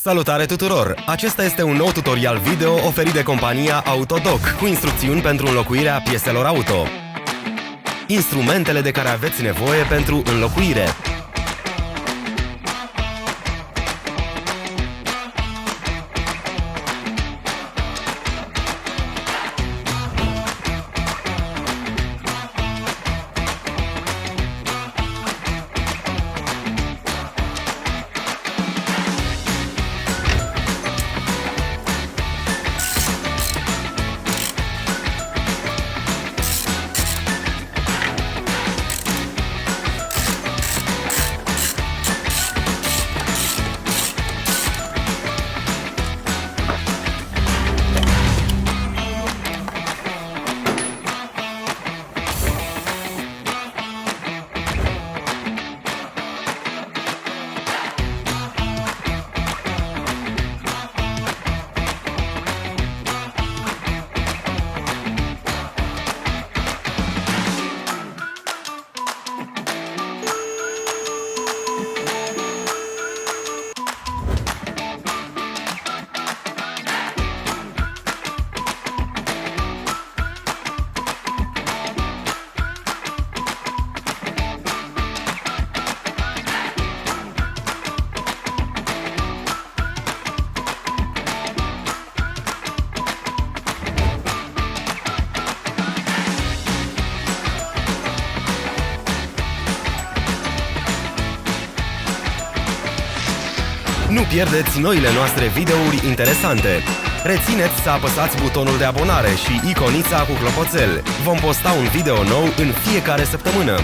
Salutare tuturor! Acesta este un nou tutorial video oferit de compania AUTODOC cu instrucțiuni pentru înlocuirea pieselor auto. Instrumentele de care aveți nevoie pentru înlocuire. Nu pierdeți noile noastre videouri interesante! Rețineți să apăsați butonul de abonare și iconița cu clopoțel. Vom posta un video nou în fiecare săptămână.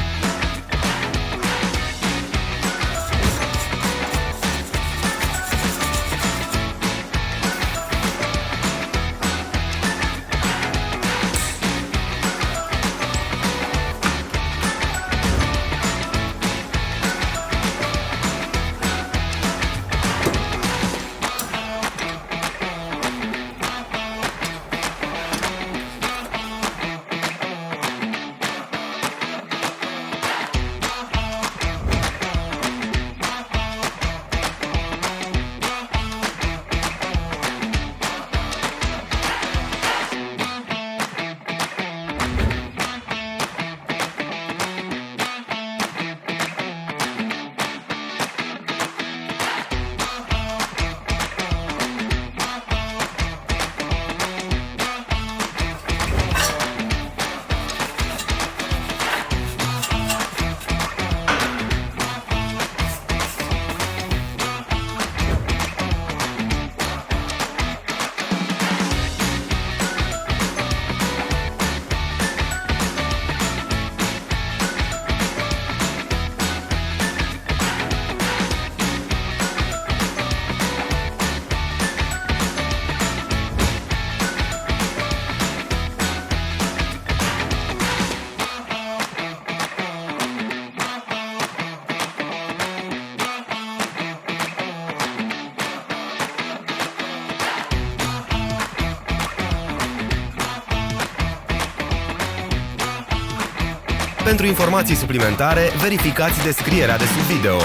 Pentru informații suplimentare, verificați descrierea de sub video.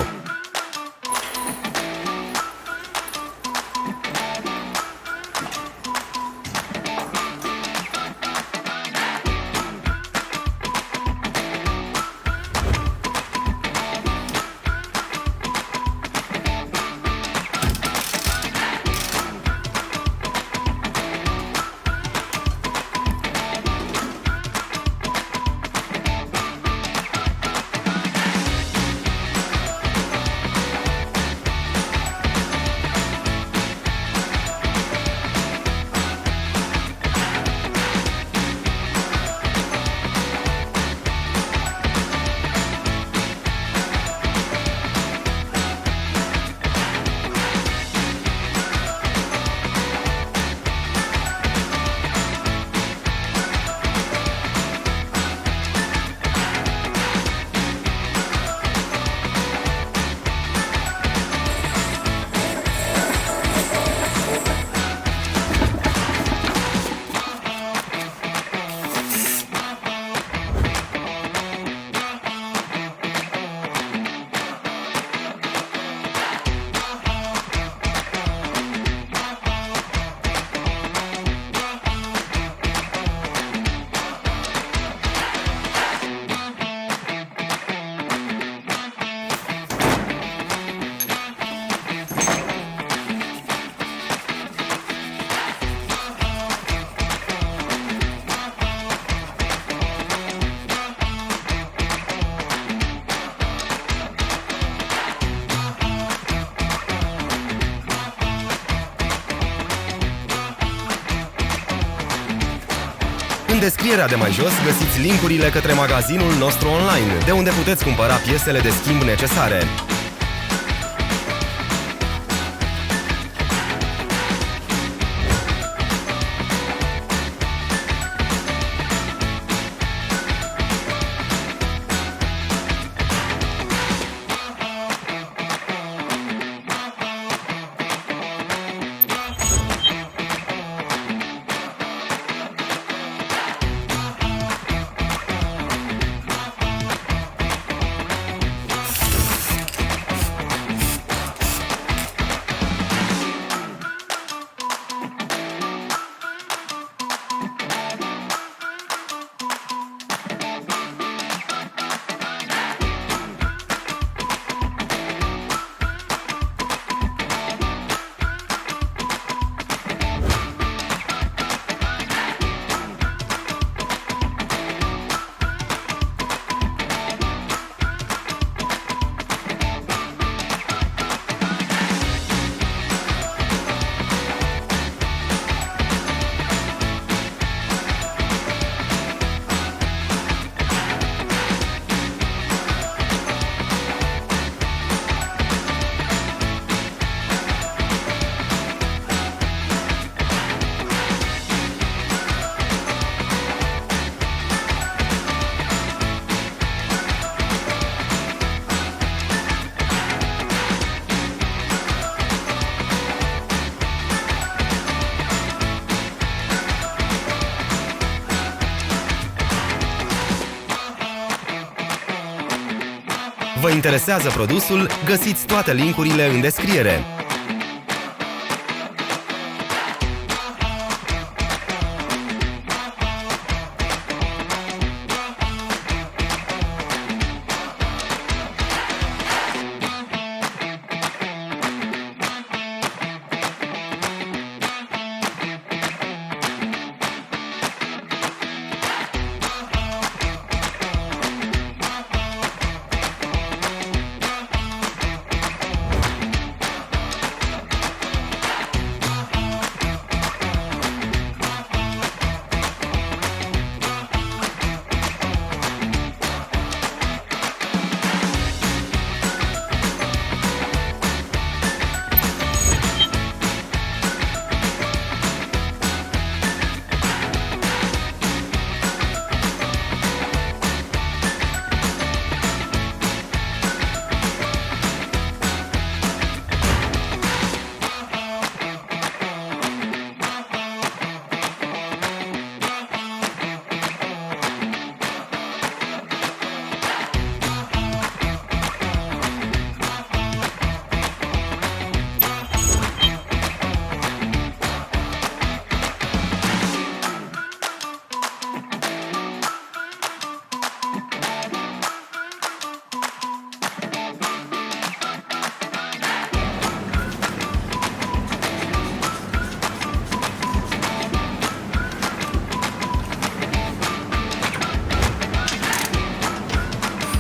În descrierea de mai jos găsiți linkurile către magazinul nostru online, de unde puteți cumpăra piesele de schimb necesare. Vă interesează produsul? Găsiți toate linkurile în descriere.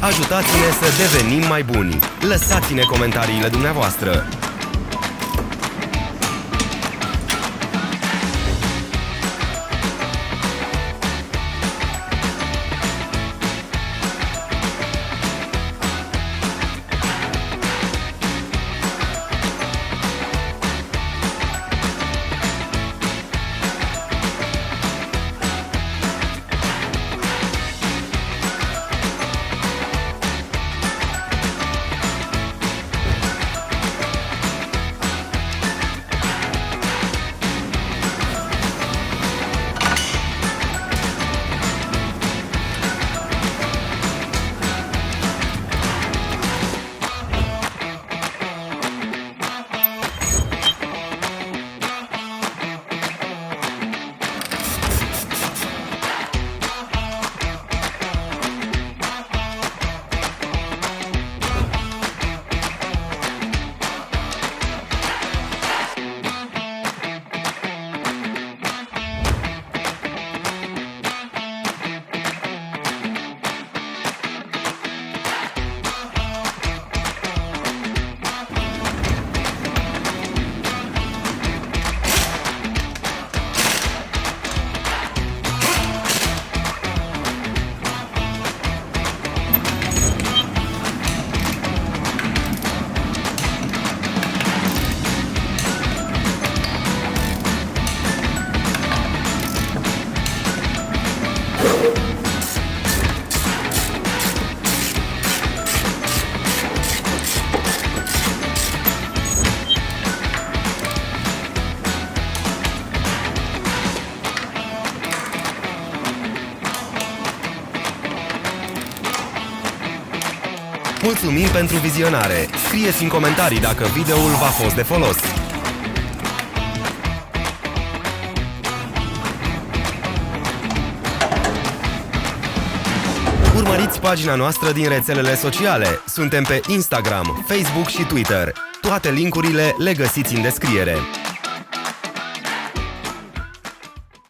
Ajutați-ne să devenim mai buni! Lăsați-ne comentariile dumneavoastră! Mulțumim pentru vizionare! Scrieți în comentarii dacă videoul v-a fost de folos! Urmăriți pagina noastră din rețelele sociale. Suntem pe Instagram, Facebook și Twitter. Toate linkurile le găsiți în descriere.